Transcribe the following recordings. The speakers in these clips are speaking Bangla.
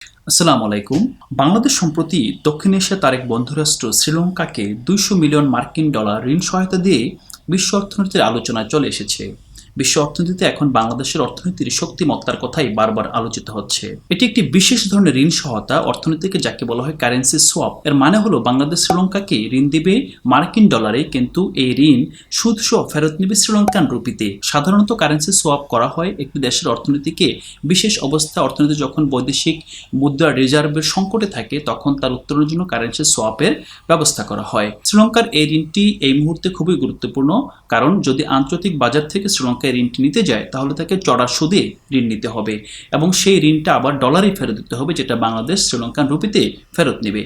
আসসালামু আলাইকুম। বাংলাদেশ সম্প্রতি দক্ষিণ এশিয়ার তার এক বন্ধুরাষ্ট্র শ্রীলঙ্কাকে $200 মিলিয়ন ঋণ সহায়তা দিয়ে বিশ্ব অর্থনীতির আলোচনায় চলে এসেছে। বিশ্ব অর্থনীতিতে এখন বাংলাদেশের অর্থনীতির শক্তিমত্তার কথাই বারবার আলোচিত হচ্ছে। এটি একটি বিশেষ ধরনের ঋণ সহায়তা অর্থনীতিকে, যাকে বলা হয় কারেন্সি সোয়াপ। এর মানে হলো বাংলাদেশ শ্রীলঙ্কাকে ঋণ দিবে মার্কিন ডলারে, কিন্তু এই ঋণ সুদসহ ফেরত নেবে শ্রীলঙ্কান রুপিতে। সাধারণত কারেন্সি সোয়াপ করা হয় একটি দেশের অর্থনীতিকে বিশেষ অবস্থা, অর্থনীতি যখন বৈদেশিক মুদ্রা রিজার্ভের সংকটে থাকে তখন তার উত্তরণের জন্য কারেন্সি সোয়াপের ব্যবস্থা করা হয়। শ্রীলঙ্কার এই ঋণটি এই মুহূর্তে খুবই গুরুত্বপূর্ণ, কারণ যদি আন্তর্জাতিক বাজার থেকে শ্রীলঙ্কা ঋণটি নিতে যায় তাহলে তাকে চড়া সুদে ঋণ নিতে হবে এবং সেই ঋণটা আবার ডলারে ফেরত দিতে হবে, যেটা বাংলাদেশ শ্রীলঙ্কান রুপিতে ফেরত নেবে।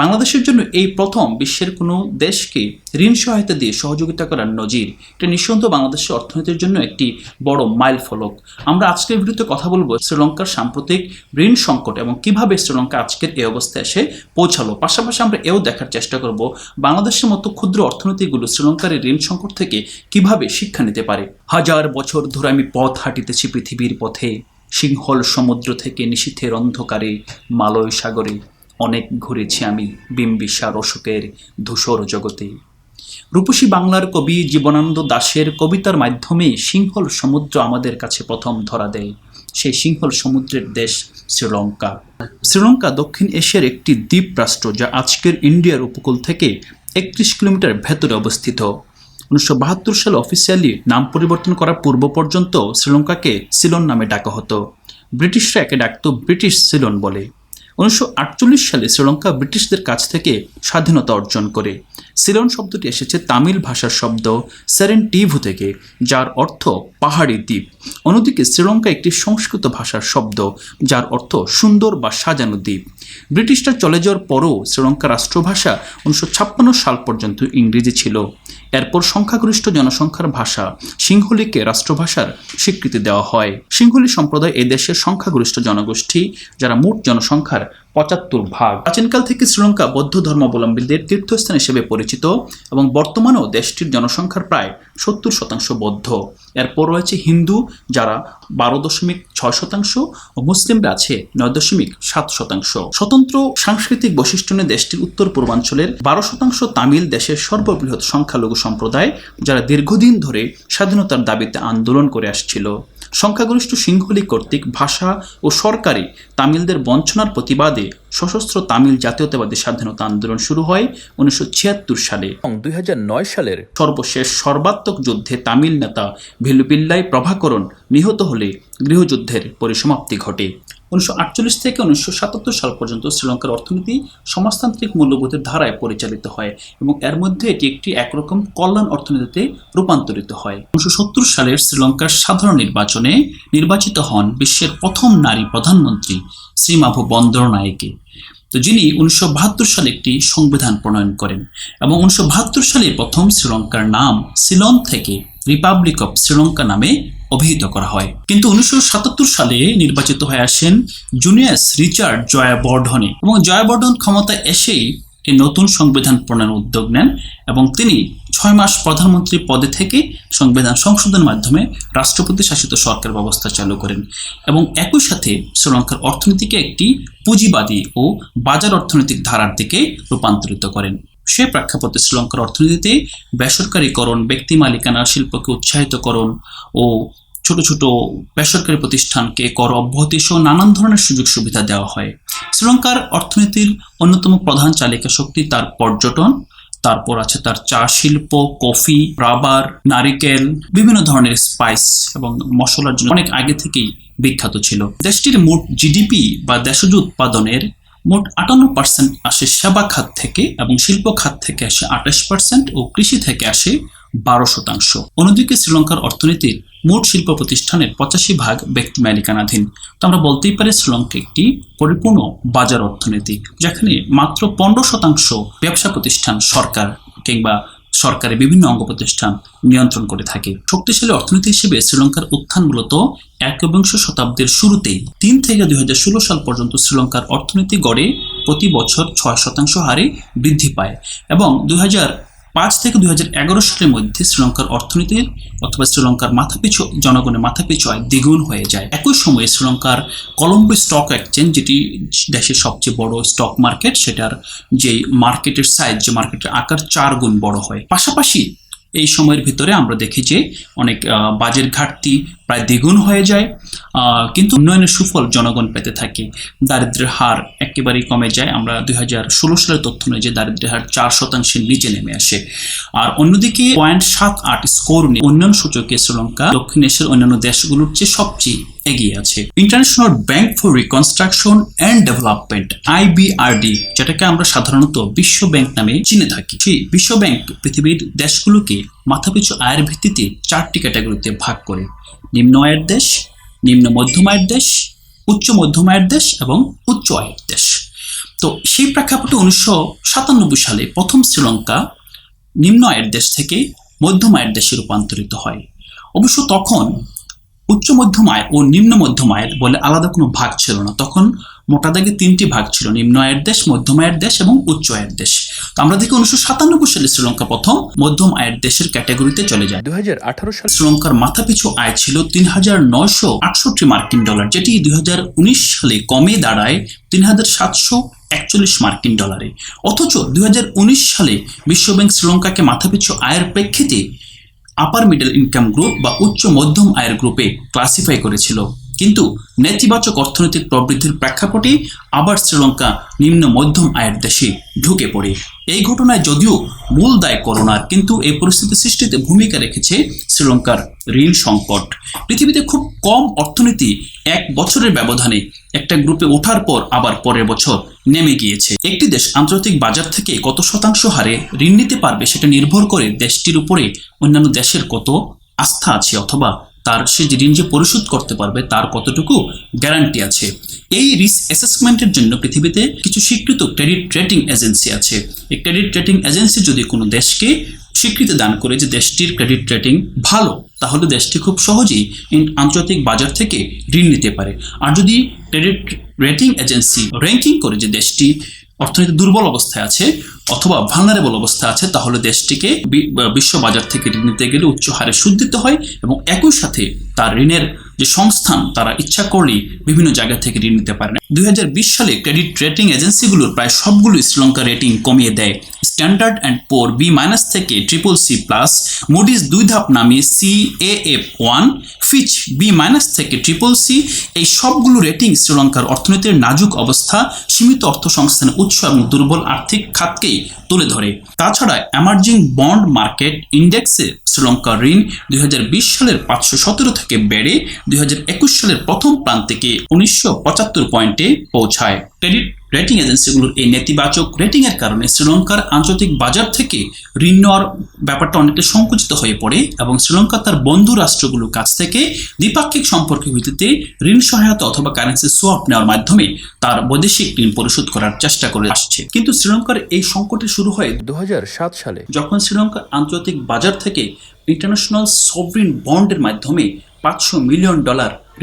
বাংলাদেশের জন্য এই প্রথম বিশ্বের কোনো দেশকে ঋণ সহায়তা দিয়ে সহযোগিতা করার নজির। এটা নিঃসন্দেহে বাংলাদেশের অর্থনীতির জন্য একটি বড় মাইল ফলক। আমরা আজকের ভিডিওতে কথা বলবো শ্রীলঙ্কার সাম্প্রতিক ঋণ সংকট এবং কিভাবে শ্রীলঙ্কা আজকের এই অবস্থায় এসে পৌঁছালো। পাশাপাশি আমরা এও দেখার চেষ্টা করব বাংলাদেশের মতো ক্ষুদ্র অর্থনীতিগুলো শ্রীলঙ্কার ঋণ সংকট থেকে কিভাবে শিক্ষা নিতে পারে। হাজার বছর ধরে আমি পথ হাঁটিতেছি পৃথিবীর পথে, সিংহল সমুদ্র থেকে নিশীথের অন্ধকারে, মালয় সাগরে অনেক ঘুরেছি আমি, বিম্বিসার অশোকের ধূসর জগতে। রূপসী বাংলার কবি জীবনানন্দ দাশের কবিতার মাধ্যমে সিংহল সমুদ্র আমাদের কাছে প্রথম ধরা দেয়। সেই সিংহল সমুদ্রের দেশ শ্রীলঙ্কা। শ্রীলঙ্কা দক্ষিণ এশিয়ার একটি দ্বীপ রাষ্ট্র, যা আজকের ইন্ডিয়ার উপকূল থেকে 31 কিলোমিটার ভেতরে অবস্থিত। 1972 সালে অফিসিয়ালি নাম পরিবর্তন করার পূর্ব পর্যন্ত শ্রীলঙ্কাকে সিলন নামে ডাকা হতো। ব্রিটিশরা একে ডাকত ব্রিটিশ সিলন বলে। 1948 সালে শ্রীলঙ্কা ব্রিটিশদের কাছ থেকে স্বাধীনতা অর্জন করে। সিলন শব্দটি এসেছে তামিল ভাষার শব্দ সেরেনটিভু থেকে, যার অর্থ পাহাড়ি দ্বীপ। অন্যদিকে শ্রীলঙ্কা একটি সংস্কৃত ভাষার শব্দ যার অর্থ সুন্দর বা সাজানো দ্বীপ। ব্রিটিশরা চলে যাওয়ার পরও শ্রীলঙ্কার রাষ্ট্রভাষা 1956 সাল পর্যন্ত ইংরেজি ছিল। এরপর সংখ্যাগরিষ্ঠ জনসংখ্যার ভাষা সিংহলিকে রাষ্ট্রভাষার স্বীকৃতি দেওয়া হয়। সিংহলি সম্প্রদায় এই দেশের সংখ্যাগরিষ্ঠ জনগোষ্ঠী, যারা মোট জনসংখ্যার 75%। প্রাচীনকাল থেকে শ্রীলঙ্কা বৌদ্ধ ধর্মাবলম্বীদের তীর্থস্থান হিসেবে পরিচিত এবং বর্তমানেও দেশটির জনসংখ্যার প্রায় 70% বৌদ্ধ। এরপর রয়েছে হিন্দু, যারা 12.6% ও মুসলিমরা আছে 9.7%। স্বতন্ত্র সাংস্কৃতিক বৈশিষ্ট্য নিয়ে দেশটির উত্তর পূর্বাঞ্চলের 12% তামিল দেশের সর্ববৃহৎ সংখ্যালঘু সম্প্রদায়, যারা দীর্ঘদিন ধরে স্বাধীনতার দাবিতে আন্দোলন করে আসছিল। সংখ্যাগরিষ্ঠ সিংহলি কর্তৃক ভাষা ও সরকারি তামিলদের বঞ্চনার প্রতিবাদে সশস্ত্র তামিল জাতীয়তাবাদী স্বাধীনতা আন্দোলন শুরু হয় 1976 সালে এবং 2009 সালের সর্বশেষ সর্বাত্মক যুদ্ধে তামিল নেতা ভেলুপিল্লাই প্রভাকরণ নিহত হলে গৃহযুদ্ধের পরিসমাপ্তি ঘটে। 1948 থেকে 1977 সাল পর্যন্ত শ্রীলঙ্কার অর্থনীতি সমাজতান্ত্রিক মূল্যবোধের ধারায় পরিচালিত হয় এবং এর মধ্যে এটি একটি একরকম কল্যাণ অর্থনীতিতে রূপান্তরিত হয়। 1970 সালের শ্রীলঙ্কার সাধারণ নির্বাচনে নির্বাচিত হন বিশ্বের প্রথম নারী প্রধানমন্ত্রী শ্রীমাভো বন্দরনায়েকে, যিনি 1972 সালে একটি সংবিধান প্রণয়ন করেন এবং 1972 সালে প্রথম শ্রীলঙ্কার নাম সিলন থেকে রিপাবলিক অফ শ্রীলঙ্কা নামে অভিহিত করা হয়। কিন্তু 1977 সালে নির্বাচিত হয়ে আসেন জুনিয়াস রিচার্ড জয়াবর্ধনে এবং জয়াবর্ধন ক্ষমতায় এসেই একটি নতুন সংবিধান প্রণয়নের উদ্যোগ নেন এবং তিনি 6 মাস প্রধানমন্ত্রী পদে থেকে সংবিধান সংশোধনের মাধ্যমে রাষ্ট্রপতি শাসিত সরকার ব্যবস্থা চালু করেন এবং একই সাথে শ্রীলঙ্কার অর্থনীতিকে একটি পুঁজিবাদী ও বাজার অর্থনৈতিক ধারার দিকে রূপান্তরিত করেন। সে প্রেক্ষাপটে শ্রীলঙ্কার অর্থনীতিতে বেসরকারীকরণ, ব্যক্তি মালিকানার শিল্পকে উৎসাহিতকরণ ও ছোট ছোট বেসরকারি প্রতিষ্ঠানকে কর অব্যাহতি সহ নানান ধরনের সুযোগ সুবিধা দেওয়া হয়। শ্রীলঙ্কার অর্থনীতির অন্যতম প্রধান চালিকা শক্তি তার পর্যটন, তারপর আছে তার চা শিল্প, কফি, রাবার, নারিকেল, বিভিন্ন ধরনের স্পাইস এবং মশলার জন্য অনেক আগে থেকেই বিখ্যাত ছিল। দেশটির মোট জিডিপি বা দেশজ উৎপাদনের মোট 58% আসে সেবা খাত থেকে এবং শিল্প খাত থেকে আসে 28% ও কৃষি থেকে আসে 12%। অন্যদিকে শ্রীলঙ্কার অর্থনীতির মোট শিল্প প্রতিষ্ঠানের 85% ব্যক্তি মালিকানাধীন। তো আমরা বলতেই পারি শ্রীলঙ্কা একটি পরিপূর্ণ বাজার অর্থনীতি, যেখানে মাত্র 15% ব্যবসা প্রতিষ্ঠান সরকার কিংবা সরকারের বিভিন্ন অঙ্গ প্রতিষ্ঠান নিয়ন্ত্রণ করে থাকে। শক্তিশালী অর্থনীতি হিসেবে শ্রীলঙ্কার উত্থান মূলত একবিংশ শতাব্দীর শুরুতেই 3 থেকে 2016 সাল পর্যন্ত শ্রীলঙ্কার অর্থনীতি গড়ে প্রতি বছর 6% হারে বৃদ্ধি পায় এবং 2005 থেকে 2011 সালের মধ্যে শ্রীলঙ্কার অর্থনীতির অথবা শ্রীলঙ্কার মাথাপিছু জনগণের মাথাপিছু আয় দ্বিগুণ হয়ে যায়। একই সময়ে শ্রীলঙ্কার কলম্বো স্টক এক্সচেঞ্জ, যেটি দেশের সবচেয়ে বড় স্টক মার্কেট, সেটার যে মার্কেটের সাইজ, যে মার্কেটের আকার 4 গুণ বড় হয়। পাশাপাশি এই সময়ের ভিতরে আমরা দেখি যে অনেক বাজেট ঘাটতি প্রায় দ্বিগুণ হয়ে যায়, কিন্তু উন্নয়নের সুফল জনগণ পেতে থাকে। দারিদ্র্যের হার একেবারেই কমে যায়। আমরা 2016 সালের তথ্য অনুযায়ী দারিদ্র্যের হার 4% নিচে নেমে আসে। আর অন্যদিকে 0.78 স্কোর নিয়ে উন্নয়ন সূচকে শ্রীলঙ্কা দক্ষিণ এশিয়ার অন্যান্য দেশগুলোর চেয়ে সবচেয়ে এগিয়ে আছে। International bank for reconstruction and development, IBRD, যেটাকে আমরা সাধারণত বিশ্ব ব্যাংক নামে চিনে থাকি, সেই বিশ্ব ব্যাংক পৃথিবীর দেশগুলোকে মাথাপিছু আয়ের ভিত্তিতে 4টি ক্যাটাগরিতে ভাগ করে: নিম্ন আয়ের দেশ, নিম্ন মধ্যম আয়ের দেশ, উচ্চ মধ্যম আয়ের দেশ এবং উচ্চ আয়ের দেশ। তো সেই প্রেক্ষাপটে 1997 সালে প্রথম শ্রীলঙ্কা নিম্ন আয়ের দেশ থেকে মধ্যম আয়ের দেশে রূপান্তরিত হয়। অবশ্য তখন উচ্চ মধ্যম আয় ও নিম্ন মধ্যম আয়ের বলে আলাদা কোনো ভাগ ছিল না। তখন মোটা দাগে 3টি ভাগ ছিল: নিম্ন আয়ের দেশ, মধ্যম আয়ের দেশ এবং উচ্চ আয়ের দেশ। তো আমরা দেখি 1997 সালে শ্রীলঙ্কা প্রথম মধ্যম আয়ের দেশের ক্যাটাগরিতে চলে যায়। 2018 সালে শ্রীলঙ্কার মাথাপিছু আয় ছিল $3,968, যেটি 2019 সালে কমে দাঁড়ায় $3,741। অথচ 2019 সালে বিশ্বব্যাংক শ্রীলঙ্কাকে মাথাপিছু আয়ের প্রেক্ষিতে আপার মিডল ইনকাম গ্রুপ বা উচ্চ মধ্যম আয়ের গ্রুপে ক্লাসিফাই করেছিল। কিন্তু নেতিবাচক অর্থনৈতিক প্রবৃদ্ধির প্রেক্ষাপটে আবার শ্রীলঙ্কা নিম্ন মধ্যম আয়ের দেশে ঢুকে পড়ে। এই ঘটনায় যদিও মূল দায় করোনার, কিন্তু এই পরিস্থিতি সৃষ্টিতে ভূমিকা রেখেছে শ্রীলঙ্কার ঋণ সংকট। পৃথিবীতে খুব কম অর্থনীতি এক বছরের ব্যবধানে একটা গ্রুপে ওঠার পর আবার পরের বছর নেমে গিয়েছে। একটি দেশ আন্তর্জাতিক বাজার থেকে কত শতাংশ হারে ঋণ নিতে পারবে সেটা নির্ভর করে দেশটির উপরে অন্যান্য দেশের কত আস্থা আছে, অথবা তার সে ঋণ যে পরিশোধ করতে পারবে তার কতটুকু গ্যারান্টি আছে। এই রিস্ক অ্যাসেসমেন্টের জন্য পৃথিবীতে কিছু স্বীকৃত ক্রেডিট রেটিং এজেন্সি আছে। এই ক্রেডিট রেটিং এজেন্সি যদি কোনো দেশকে স্বীকৃতি দান করে যে দেশটির ক্রেডিট রেটিং ভালো, তাহলে দেশটি খুব সহজেই আন্তর্জাতিক বাজার থেকে ঋণ নিতে পারে। আর যদি ক্রেডিট রেটিং এজেন্সি র্যাঙ্কিং করে যে দেশটি অর্থনীতি দুর্বল অবস্থায় আছে অথবা ভালনারেবল অবস্থায় আছে, তাহলে দেশটিকে বিশ্ব বাজার থেকে ঋণ নিতে গেলে উচ্চ হারে সুদ দিতে হয়, এবং একই সাথে তার ঋণের যে সংস্থান তারা ইচ্ছা করলেই বিভিন্ন জায়গা থেকে ঋণ নিতে পারে না। 2020 সালে ক্রেডিট রেটিং এজেন্সিগুলোর প্রায় সবগুলোই শ্রীলঙ্কা রেটিং কমিয়ে দেয়। স্ট্যান্ডার্ড অ্যান্ড পোর B- থেকে CCC+, মুডিজ 2 ধাপ নামিয়ে CAF1, ফিচ B- থেকে CCC, এই সবগুলো রেটিং শ্রীলঙ্কার অর্থনীতির নাজুক অবস্থা, সীমিত অর্থ সংস্থানের উৎস এবং দুর্বল আর্থিক খাতকেই তুলে ধরে। তাছাড়া এমার্জিং বন্ড মার্কেট ইন্ডেক্সে শ্রীলঙ্কার ঋণ 2020 সালের 517 থেকে বেড়ে 2021 সালের প্রথম প্রান্তিকে 1975 পয়েন্টে পৌঁছায়। ক্রেডিট রেটিং এজেন্সিগুলোর এই নেতিবাচক রেটিং এর কারণে শ্রীলঙ্কার আন্তর্জাতিক বাজার থেকে ঋণ নেওয়ার ব্যাপারটা অনেকটা সংকুচিত হয়ে পড়ে, এবং শ্রীলঙ্কা তার বন্ধু রাষ্ট্রগুলোর কাছ থেকে দ্বিপাক্ষিক সম্পর্কের ভিত্তিতে ঋণ সহায়তা অথবা কারেন্সি সোয়াপ নেওয়ার মাধ্যমে তার বৈদেশিক ঋণ পরিশোধ করার চেষ্টা করে আসছে। কিন্তু শ্রীলঙ্কার এই সংকটে শুরু হয় 2007 সালে, যখন শ্রীলঙ্কার আন্তর্জাতিক বাজার থেকে ইন্টারন্যাশনাল সভরিন বন্ডের মাধ্যমে $500 মিলিয়ন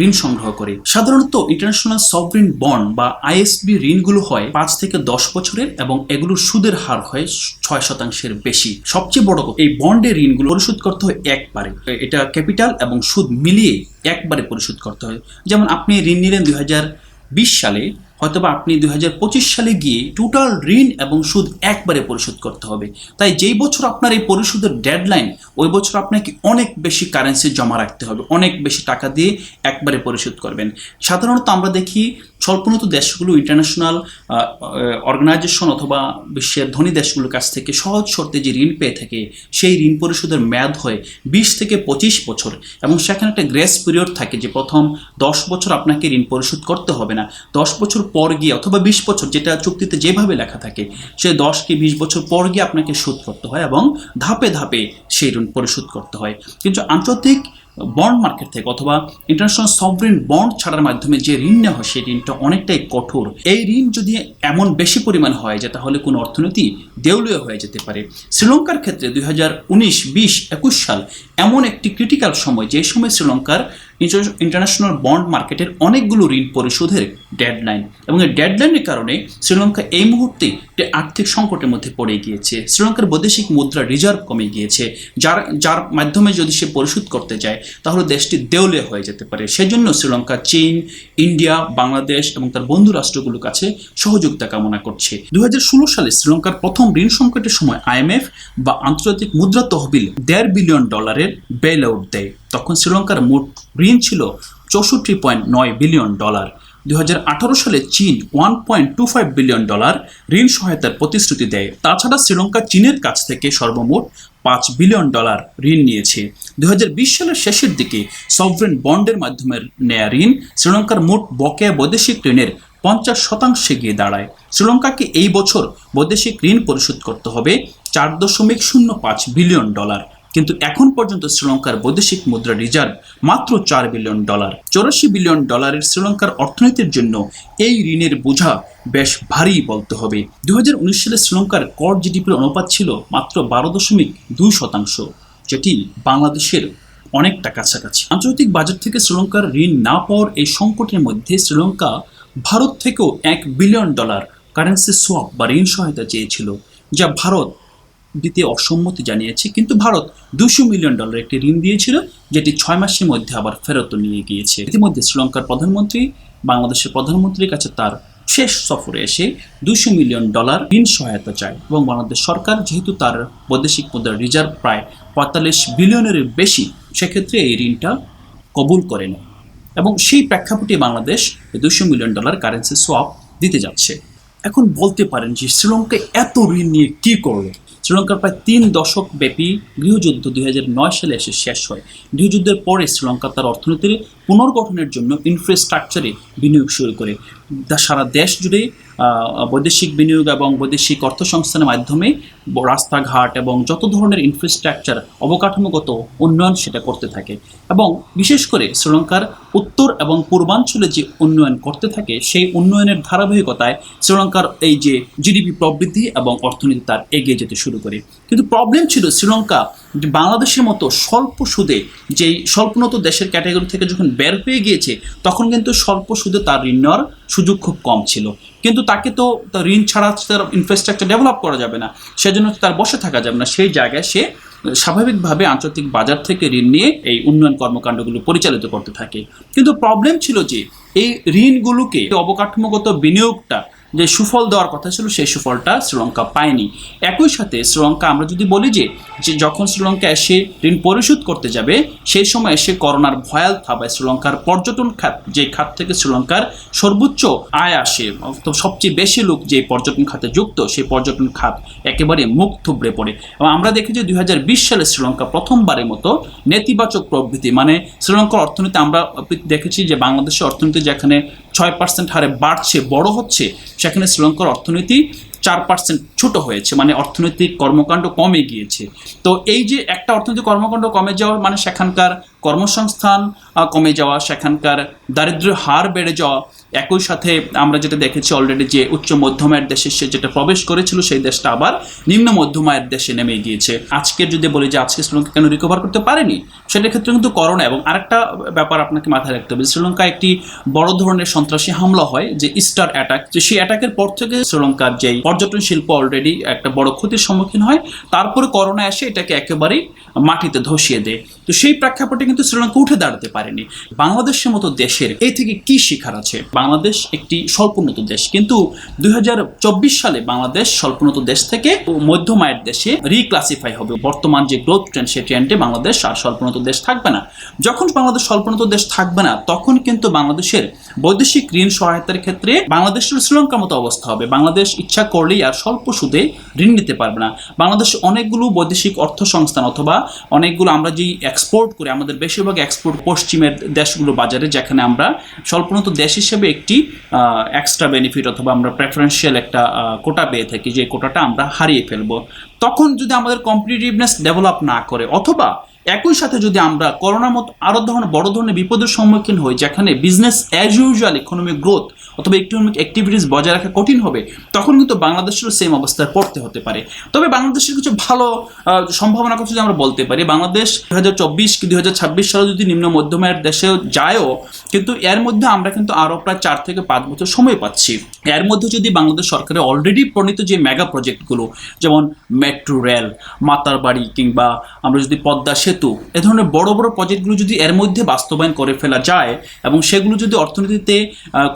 ঋণ সংগ্রহ করে। সাধারণত ইন্টারন্যাশনাল সভরিন বন্ড বা ISB ঋণগুলো হয় 5 থেকে 10 বছরের, এবং এগুলোর সুদের হার হয় 6% বেশি। সবচেয়ে বড় এই বন্ডের ঋণগুলো পরিশোধ করতে হয় একবারে। এটা ক্যাপিটাল এবং সুদ মিলিয়ে একবারে পরিশোধ করতে হয়। যেমন আপনি ঋণ নিলেন 2020 সালে, হয়তোবা আপনি 2025 সালে গিয়ে টোটাল ঋণ এবং সুদ একবারে পরিশোধ করতে হবে। তাই যেই বছর আপনার এই পরিশোধের ডেডলাইন, ওই বছর আপনাকে অনেক বেশি কারেন্সি জমা রাখতে হবে, অনেক বেশি টাকা দিয়ে একবারে পরিশোধ করবেন। সাধারণত আমরা দেখি স্বল্পোন্নত দেশগুলো ইন্টারন্যাশনাল অর্গানাইজেশন অথবা বিশ্বের ধনী দেশগুলোর কাছ থেকে সহজ শর্তে যে ঋণ পেয়ে থাকে, সেই ঋণ পরিশোধের মেয়াদ হয় 20 থেকে 25 বছর, এবং সেখানে একটা গ্রেস পিরিয়ড থাকে যে প্রথম 10 বছর আপনাকে ঋণ পরিশোধ করতে হবে না। 10 বছর পর গিয়ে অথবা 20 বছর, যেটা চুক্তিতে যেভাবে লেখা থাকে, সে 10 কি 20 বছর পর গিয়ে আপনাকে শোধ করতে হয়, এবং ধাপে ধাপে সেই ঋণ পরিশোধ করতে হয়। কিন্তু আন্তর্জাতিক বন্ড মার্কেট থেকে অথবা ইন্টারন্যাশনাল সভরিন বন্ড ছাড়ার মাধ্যমে যে ঋণ নেওয়া হয়, সেই ঋণটা অনেকটাই কঠোর। এই ঋণ যদি এমন বেশি পরিমাণ হয় যে তাহলে কোনো অর্থনীতি দেউলিয়া হয়ে যেতে পারে। শ্রীলঙ্কার ক্ষেত্রে 2019, 20, 21 সাল এমন একটি ক্রিটিক্যাল সময়, যে সময় শ্রীলঙ্কার ইন্টারন্যাশনাল বন্ড মার্কেটের অনেকগুলো ঋণ পরিশোধের ডেডলাইন, এবং এই ডেডলাইনের কারণে শ্রীলঙ্কা এই মুহূর্তে একটি আর্থিক সংকটের মধ্যে পড়ে গিয়েছে। শ্রীলঙ্কার বৈদেশিক মুদ্রা রিজার্ভ কমে গিয়েছে, যার মাধ্যমে যদি সে পরিশোধ করতে যায় তাহলে দেশটি দেউলিয়া হয়ে যেতে পারে। সেজন্য শ্রীলঙ্কা চীন, ইন্ডিয়া, বাংলাদেশ এবং তার বন্ধু রাষ্ট্রগুলোর কাছে সহযোগিতা কামনা করছে। 2016 সালে শ্রীলঙ্কার প্রথম ঋণ সংকটের সময় IMF বা আন্তর্জাতিক মুদ্রা তহবিল $1.5 বিলিয়ন বেল আউট দেয়। তখন শ্রীলঙ্কার মোট ঋণ ছিল $64.9 বিলিয়ন। 2018 সালে চীন $1.25 বিলিয়ন ঋণ সহায়তার প্রতিশ্রুতি দেয়। তাছাড়া শ্রীলঙ্কা চীনের কাছ থেকে সর্বমোট $5 বিলিয়ন ঋণ নিয়েছে। 2020 সালের শেষের দিকে সভরেন বন্ডের মাধ্যমে নেয়া ঋণ শ্রীলঙ্কার মোট বকেয়া বৈদেশিক ঋণের 50% গিয়ে দাঁড়ায়। শ্রীলঙ্কাকে এই বছর বৈদেশিক ঋণ পরিশোধ করতে হবে $4.05 বিলিয়ন, কিন্তু এখন পর্যন্ত শ্রীলঙ্কার বৈদেশিক মুদ্রা রিজার্ভ মাত্র $4 বিলিয়ন। $84 বিলিয়ন শ্রীলঙ্কার অর্থনীতির জন্য এই ঋণের বোঝা বেশ ভারী বলতে হবে। 2019 সালে শ্রীলঙ্কার কর জিডিপির অনুপাত ছিল মাত্র 12.2%, যেটি বাংলাদেশের অনেকটা কাছাকাছি। আন্তর্জাতিক বাজার থেকে শ্রীলঙ্কার ঋণ না পাওয়ার এই সংকটের মধ্যে শ্রীলঙ্কা ভারত থেকেও $1 বিলিয়ন কারেন্সি সোয়াপ বা ঋণ সহায়তা চেয়েছিল, যা ভারত দিতে অসম্মতি জানিয়েছে। কিন্তু ভারত $200 মিলিয়ন একটি ঋণ দিয়েছিল, যেটি 6 মাসের মধ্যে আবার ফেরত নিয়ে গিয়েছে। ইতিমধ্যে শ্রীলঙ্কার প্রধানমন্ত্রী বাংলাদেশের প্রধানমন্ত্রীর কাছে তার শেষ সফরে এসে $200 মিলিয়ন ঋণ সহায়তা চায়, এবং বাংলাদেশ সরকার যেহেতু তার বৈদেশিক মুদ্রা রিজার্ভ প্রায় 45 বিলিয়নের বেশি, সেক্ষেত্রে এই ঋণটা কবুল করে নেয়, এবং সেই প্রেক্ষাপটে বাংলাদেশ $200 মিলিয়ন কারেন্সি সোয়াপ দিতে যাচ্ছে। এখন বলতে পারেন যে শ্রীলঙ্কা এত ঋণ নিয়ে কী করলো? শ্রীলঙ্কার প্রায় 3 দশক ব্যাপী গৃহযুদ্ধ 2009 সালে এসে শেষ হয়। গৃহযুদ্ধের পরে শ্রীলঙ্কা তার অর্থনীতির পুনর্গঠনের জন্য ইনফ্রাস্ট্রাকচারে বিনিয়োগ শুরু করে। সারা দেশ জুড়ে বৈদেশিক বিনিয়োগ এবং বৈদেশিক অর্থসংস্থানের মাধ্যমে রাস্তাঘাট এবং যত ধরনের ইনফ্রাস্ট্রাকচার অবকাঠামোগত উন্নয়ন সেটা করতে থাকে, এবং বিশেষ করে শ্রীলঙ্কার উত্তর এবং পূর্বাঞ্চলে যে উন্নয়ন করতে থাকে সেই উন্নয়নের ধারাবাহিকতায় শ্রীলঙ্কার এই যে জিডিপি প্রবৃদ্ধি এবং অর্থনীতি তার এগিয়ে যেতে শুরু করে। কিন্তু প্রবলেম ছিল শ্রীলঙ্কা বাংলাদেশের মতো স্বল্প সুদে, যেই স্বল্পোন্নত দেশের ক্যাটাগরি থেকে যখন বের হয়ে গিয়েছে তখন কিন্তু স্বল্প সুদে তার ঋণ নেওয়ার সুযোগ খুব কম ছিল। কিন্তু তাকে তো ঋণ ছাড়া তার ইনফ্রাস্ট্রাকচার ডেভেলপ করা যাবে না, সেজন্য তার বসে থাকা যাবে না। সেই জায়গায় সে স্বাভাবিকভাবে আন্তর্জাতিক বাজার থেকে ঋণ নিয়ে এই উন্নয়ন কর্মকাণ্ডগুলো পরিচালিত করতে থাকে। কিন্তু প্রবলেম ছিল যে এই ঋণগুলোকে অবকাঠামোগত বিনিয়োগটা যে সুফল দেওয়ার কথা ছিল সেই সুফলটা শ্রীলঙ্কা পায়নি। একই সাথে শ্রীলঙ্কা আমরা যদি বলি যে যখন শ্রীলঙ্কা এসে ঋণ পরিশোধ করতে যাবে সেই সময় এসে করোনার ভয়াল থাবায় শ্রীলঙ্কার পর্যটন খাত, যে খাত থেকে শ্রীলঙ্কার সর্বোচ্চ আয় আসে, সবচেয়ে বেশি লোক যে পর্যটন খাতে যুক্ত, সেই পর্যটন খাত একেবারে মুখ থুবড়ে পড়ে। এবং আমরা দেখি যে 2020 সালে শ্রীলঙ্কা প্রথমবারের মতো নেতিবাচক প্রবৃদ্ধি, মানে শ্রীলঙ্কার অর্থনীতি আমরা দেখেছি যে বাংলাদেশের অর্থনীতি যেখানে 6% হারে বাড়ছে, বড় হচ্ছে, সেখানে শ্রীলঙ্কার অর্থনীতি 4% ছোট হয়েছে, মানে অর্থনৈতিক কর্মকাণ্ড কমে গিয়েছে। তো এই যে একটা অর্থনৈতিক কর্মকাণ্ড কমে যাওয়া মানে সেখানকার কর্মসংস্থান কমে যাওয়া, সেখানকার দারিদ্র্যের হার বেড়ে যাওয়া, একই সাথে আমরা যেটা দেখেছি অলরেডি যে উচ্চ মধ্যম আয়ের দেশে সে যেটা প্রবেশ করেছিল সেই দেশটা আবার নিম্ন মধ্যম আয়ের দেশে নেমে গিয়েছে। আজকে যদি বলি যে আজকে শ্রীলঙ্কা কেন রিকভার করতে পারেনি, সেটার ক্ষেত্রে কিন্তু করোনা এবং আরেকটা ব্যাপার আপনাকে মাথায় রাখতে হবে। শ্রীলঙ্কা একটি বড় ধরনের সন্ত্রাসী হামলা হয়, যে ইস্টার অ্যাটাক, যে সেই অ্যাটাকের পর থেকে শ্রীলঙ্কার যেই পর্যটন শিল্প অলরেডি একটা বড় ক্ষতির সম্মুখীন হয়, তারপরে করোনা এসে এটাকে একেবারেই মাটিতে ধসিয়ে দেয়। তো সেই প্রেক্ষাপটে কিন্তু শ্রীলঙ্কা উঠে দাঁড়াতে পারেনি। বাংলাদেশের মতো দেশের এই থেকে কি শেখার আছে? বাংলাদেশ একটি স্বল্পোন্নত দেশ, কিন্তু 2024 সালে বাংলাদেশ স্বল্পোন্নত দেশ থেকে মধ্যম আয়ের দেশে রিক্লাসিফাই হবে। বর্তমান যে গ্রোথ ট্রেন্ড, সেই ট্রেন্ডে বাংলাদেশ আর স্বল্পোন্নত দেশ থাকবে না। যখন বাংলাদেশ স্বল্পোন্নত দেশ থাকবে না, তখন কিন্তু বাংলাদেশের বৈদেশিক ঋণ সহায়তার ক্ষেত্রে বাংলাদেশের শ্রীলঙ্কার মতো অবস্থা হবে। বাংলাদেশ ইচ্ছা করলেই আর স্বল্প সুদে ঋণ নিতে পারবে না। বাংলাদেশ অনেকগুলো বৈদেশিক অর্থ সংস্থান অথবা অনেকগুলো আমরা যেই এক্সপোর্ট করি, আমাদের বেশিরভাগ এক্সপোর্ট পশ্চিমের দেশগুলো বাজারে, যেখানে আমরা স্বল্পোন্নত দেশ হিসেবে একটি এক্সট্রা বেনিফিট অথবা আমরা প্রেফারেন্সিয়াল একটা কোটা পেয়ে থাকি, যে কোটাটা আমরা হারিয়ে ফেলবো। তখন যদি আমাদের কম্পিটিটিভনেস ডেভেলপ না করে, অথবা একই সাথে যদি আমরা করোনার মতো আরও ধরনের বড় ধরনের বিপদের সম্মুখীন হই, যেখানে business as usual economic growth অথবা ইকোনমিক অ্যাক্টিভিটিস বজায় রাখা কঠিন হবে, তখন কিন্তু বাংলাদেশেরও সেম অবস্থায় পড়তে হতে পারে। তবে বাংলাদেশের কিছু ভালো সম্ভাবনার কথা যদি আমরা বলতে পারি, বাংলাদেশ 2024 কি 2026 সালে যদি নিম্ন মধ্যমের দেশেও যায়ও, কিন্তু এর মধ্যে আমরা কিন্তু আরও প্রায় 4 থেকে 5 বছর সময় পাচ্ছি। এর মধ্যে যদি বাংলাদেশ সরকারের অলরেডি প্রণীত যে মেগা প্রজেক্টগুলো, যেমন মেট্রো রেল, মাতারবাড়ি, কিংবা আমরা যদি পদ্মা সেতু, এ ধরনের বড় বড় প্রজেক্টগুলো যদি এর মধ্যে বাস্তবায়ন করে ফেলা যায় এবং সেগুলো যদি অর্থনীতিতে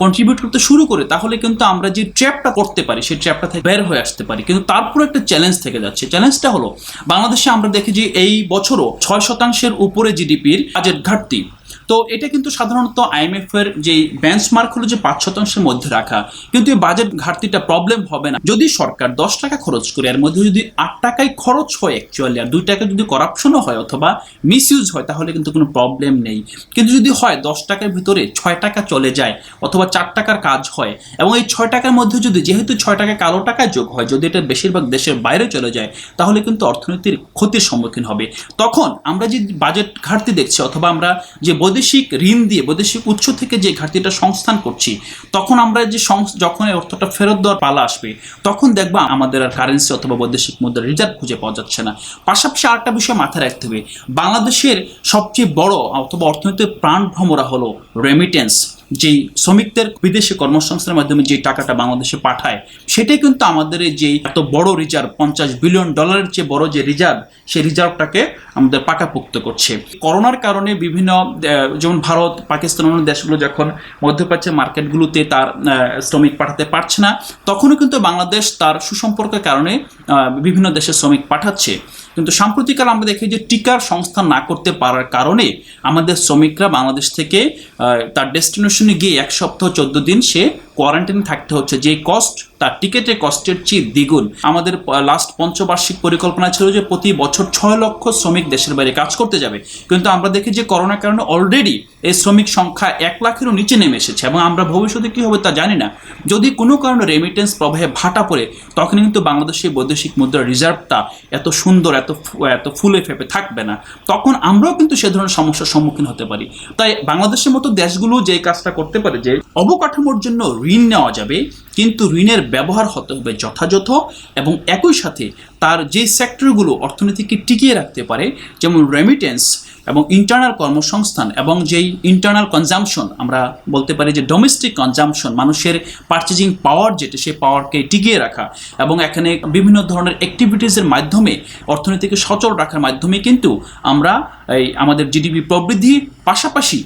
কন্ট্রিবিউট করতে শুরু করে, তাহলে কিন্তু আমরা যে ট্র্যাপটা করতে পারি সেই ট্র্যাপটা থেকে বের হয়ে আসতে পারি। কিন্তু তারপর একটা চ্যালেঞ্জ থেকে যাচ্ছে। চ্যালেঞ্জটা হলো, বাংলাদেশে আমরা দেখি যে এই বছরও 6% উপরে জিডিপির বাজেট ঘাটতি। তো এটা কিন্তু সাধারণত আইএমএফ এর যে বেঞ্চমার্ক হলো যে 5%-এর মধ্যে রাখা, কিন্তু এই বাজেট ঘাটতিটা প্রবলেম হবে না যদি সরকার 10 টাকা খরচ করে এর মধ্যে যদি 8 টাকায় খরচ হয় অ্যাকচুয়ালি, আর 2 টাকা যদি করাপশনও হয় অথবা মিসইউজ হয়, তাহলে কিন্তু কোনো প্রবলেম নেই। কিন্তু যদি হয় 10 টাকার ভিতরে 6 টাকা চলে যায় অথবা 4 টাকার কাজ হয়, এবং এই 6 টাকার মধ্যে যদি যেহেতু 6 টাকা কালো টাকায় যোগ হয়, যদি এটা বেশিরভাগ দেশের বাইরে চলে যায়, তাহলে কিন্তু অর্থনীতির ক্ষতির সম্মুখীন হবে। তখন আমরা যে বাজেট ঘাটতি দেখছি অথবা আমরা যে বৈদেশিক ঋণ দিয়ে বৈদেশিক উৎস থেকে যে ঘাটতিটা সংস্থান করছি, তখন আমরা যে যখন এই অর্থটা ফেরত দেওয়ার পালা আসবে, তখন দেখবা আমাদের আর কারেন্সি অথবা বৈদেশিক মুদ্রা রিজার্ভ খুঁজে পাওয়া যাচ্ছে না। পাশাপাশি আরেকটা বিষয় মাথায় রাখতে হবে, বাংলাদেশের সবচেয়ে বড় অথবা অর্থনীতির প্রাণ ভ্রমরা হলো রেমিটেন্স। যেই শ্রমিকদের বিদেশে কর্মসংস্থানের মাধ্যমে যে টাকাটা বাংলাদেশে পাঠায়, সেটাই কিন্তু আমাদের এই যে এত বড় রিজার্ভ, $50 বিলিয়ন চেয়ে বড় যে রিজার্ভ, সেই রিজার্ভটাকে আমাদের পাকাপোক্ত করছে। করোনার কারণে বিভিন্ন যেমন ভারত, পাকিস্তান, অন্য দেশগুলো যখন মধ্যপ্রাচ্যের মার্কেটগুলোতে তার শ্রমিক পাঠাতে পারছে না, তখনও কিন্তু বাংলাদেশ তার সুসম্পর্কের কারণে বিভিন্ন দেশে শ্রমিক পাঠাচ্ছে। কিন্তু সাম্প্রতিককাল আমরা দেখি যে টিকার সংস্থান না করতে পারার কারণে আমাদের শ্রমিকরা বাংলাদেশ থেকে তার ডেস্টিনেশনে গিয়ে 1 সপ্তাহ 14 দিন সে কোয়ারেন্টাইনে থাকতে হচ্ছে, যে কস্ট তার টিকেটের কস্টের চেয়ে দ্বিগুণ। আমাদের লাস্ট পঞ্চবার্ষিক পরিকল্পনা ছিল যে প্রতি বছর 6 লক্ষ শ্রমিক দেশের বাইরে কাজ করতে যাবে, কিন্তু আমরা দেখি যে করোনার কারণে অলরেডি এই শ্রমিক সংখ্যা 1 লাখেরও নিচে নেমে এসেছে, এবং আমরা ভবিষ্যতে কী হবে তা জানি না। যদি কোনো কারণে রেমিটেন্স প্রবাহে ভাটা পড়ে, তখন কিন্তু বাংলাদেশের বৈদেশিক মুদ্রার রিজার্ভটা এত সুন্দর এত ফুলে ফেপে থাকবে না, তখন আমরাও কিন্তু সে ধরনের সমস্যার সম্মুখীন হতে পারি। তাই বাংলাদেশের মতো দেশগুলো যে কাজটা করতে পারে যে অবকাঠামোর জন্য ঋণ নেওয়া যাবে, কিন্তু ঋণের ব্যবহার হতে হবে যথাযথ, এবং একই সাথে তার যে সেক্টরগুলো অর্থনীতিকে টিকিয়ে রাখতে পারে, যেমন রেমিটেন্স এবং ইন্টারনাল কর্মসংস্থান এবং যেই ইন্টারনাল কনজামশন, আমরা বলতে পারি যে ডোমেস্টিক কনজামশন, মানুষের পারচেজিং পাওয়ার যেটা, সেই পাওয়ারকে টিকিয়ে রাখা, এবং এখানে বিভিন্ন ধরনের অ্যাক্টিভিটিসের মাধ্যমে অর্থনীতিকে সচল রাখার মাধ্যমে কিন্তু আমরা এই আমাদের জিডিপি প্রবৃদ্ধি, পাশাপাশি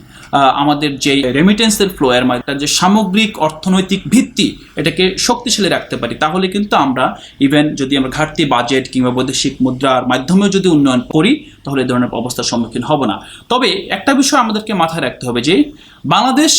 আমাদের যে রেমিটেন্সের ফ্লো এর মাধ্যমে যে সামগ্রিক অর্থনৈতিক ভিত্তি, এটাকে শক্তিশালী রাখতে পারি। তাহলে কিন্তু আমরা ইভেন যদি আমরা ঘাটতি বাজেট কিংবা বৈদেশিক মুদ্রার মাধ্যমেও যদি উন্নয়ন করি, তাহলে এই ধরনের অবস্থার সম্মুখীন হব না। তবে একটা বিষয় আমাদেরকে মাথায় রাখতে হবে যে বাংলাদেশ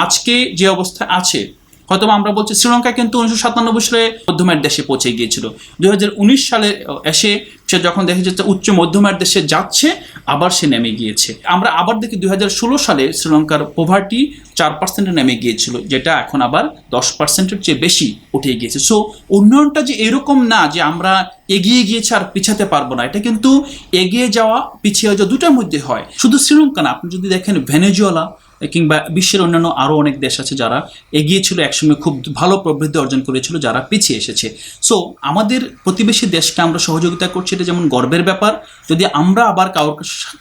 আজকে যে অবস্থায় আছে, হয়তো আমরা বলছি শ্রীলঙ্কা কিন্তু 1997 সালে মধ্যমের দেশে পৌঁছে গিয়েছিল, 2019 সালে এসে সে যখন দেখে যাচ্ছে উচ্চ মধ্যমের দেশে যাচ্ছে, আবার সে নেমে গিয়েছে। আমরা আবার দেখি 2016 সালে শ্রীলঙ্কার পভার্টি 4% নেমে গিয়েছিল, যেটা এখন আবার 10%-এর চেয়ে বেশি উঠে গিয়েছে। সো উন্নয়নটা যে এরকম না যে আমরা এগিয়ে গিয়েছে আর পিছাতে পারবো না, এটা কিন্তু এগিয়ে যাওয়া পিছিয়ে যাওয়া দুটার মধ্যে হয়। শুধু শ্রীলঙ্কা না, আপনি যদি দেখেন ভেনেজুয়েলা কিংবা বিশ্বের অন্যান্য আরও অনেক দেশ আছে যারা এগিয়ে ছিল, একসময় খুব ভালো প্রবৃদ্ধি অর্জন করেছিল, যারা পিছিয়ে এসেছে। সো আমাদের প্রতিবেশী দেশকে আমরা সহযোগিতা করছি, এটা যেমন গর্বের ব্যাপার। যদি আমরা আবার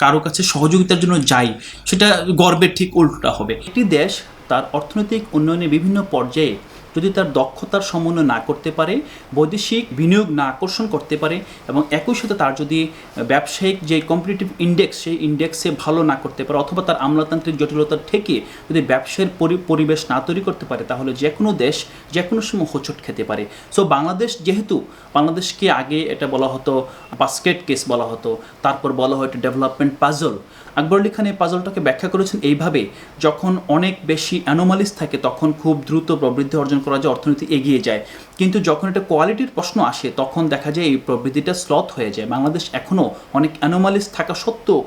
কারো কাছে সহযোগিতার জন্য যাই, সেটা গর্বের ঠিক উল্টোটা হবে। একটি দেশ তার অর্থনৈতিক উন্নয়নের বিভিন্ন পর্যায়ে যদি তার দক্ষতার সমন্বয় না করতে পারে, বৈদেশিক বিনিয়োগ না আকর্ষণ করতে পারে, এবং একই সাথে তার যদি ব্যবসায়িক যে কম্পিটিটিভ ইন্ডেক্স, সেই ইন্ডেক্সে ভালো না করতে পারে, অথবা তার আমলাতান্ত্রিক জটিলতার থেকে যদি ব্যবসায়ের পরিবেশ না তৈরি করতে পারে, তাহলে যে কোনো দেশ যে কোনো সময় হোঁচট খেতে পারে। সো বাংলাদেশ, যেহেতু বাংলাদেশকে আগে এটা বলা হতো বাস্কেট কেস বলা হতো, তারপর বলা হতো ডেভেলপমেন্ট পাজল। আকবর আলী খান এই পাজলটাকে ব্যাখ্যা করেছেন এইভাবে, যখন অনেক বেশি অ্যানোমালিস থাকে তখন খুব দ্রুত প্রবৃদ্ধি অর্জন করা যায়, অর্থনীতি এগিয়ে যায়, কিন্তু যখন এটা কোয়ালিটির প্রশ্ন আসে তখন দেখা যায় এই প্রবৃদ্ধিটা স্লথ হয়ে যায়। বাংলাদেশ এখনও অনেক অ্যানোমালিস থাকা সত্ত্বেও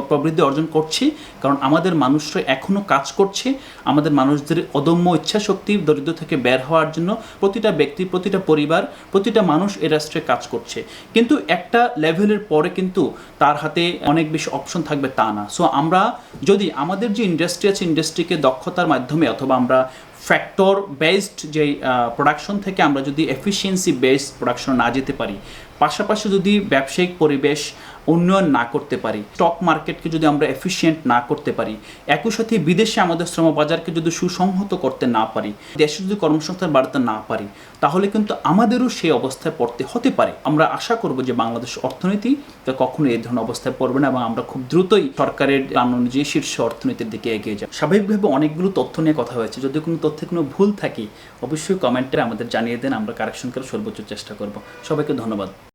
প্রবৃদ্ধি অর্জন করছে, কারণ আমাদের মানুষরা এখনও কাজ করছে, আমাদের মানুষদের অদম্য ইচ্ছাশক্তি দরিদ্র থেকে বের হওয়ার জন্য প্রতিটা ব্যক্তি, প্রতিটা পরিবার, প্রতিটা মানুষ এ রাষ্ট্রে কাজ করছে। কিন্তু একটা লেভেলের পরে কিন্তু তার হাতে অনেক বেশি অপশন থাকবে তা না। সো আমরা যদি আমাদের যে ইন্ডাস্ট্রি আছে, ইন্ডাস্ট্রিকে দক্ষতার মাধ্যমে অথবা আমরা ফ্যাক্টর বেসড যে প্রোডাকশন থেকে আমরা যদি এফিসিয়েন্সি বেসড প্রোডাকশন না যেতে পারি, পাশাপাশি যদি ব্যবসায়িক পরিবেশ উন্নয়ন না করতে পারি, স্টক মার্কেটকে যদি আমরা এফিসিয়েন্ট না করতে পারি, একই সাথে বিদেশে আমাদের শ্রমবাজারকে যদি সুসংহত করতে না পারি, দেশে যদি কর্মসংস্থান বাড়াতে না পারি, তাহলে কিন্তু আমাদেরও সেই অবস্থায় পড়তে হতে পারে। আমরা আশা করব যে বাংলাদেশ অর্থনীতি কখনো এই ধরনের অবস্থায় পড়বে না এবং আমরা খুব দ্রুতই সরকারের প্ল্যান অনুযায়ী শীর্ষ অর্থনীতির দিকে এগিয়ে যাব। স্বাভাবিকভাবে অনেকগুলো তথ্য নিয়ে কথা হয়েছে, যদি কোনো তথ্যে কোনো ভুল থাকে অবশ্যই কমেন্টে আমাদের জানিয়ে দেন, আমরা কারেকশন করার সর্বোচ্চ চেষ্টা করব। সবাইকে ধন্যবাদ।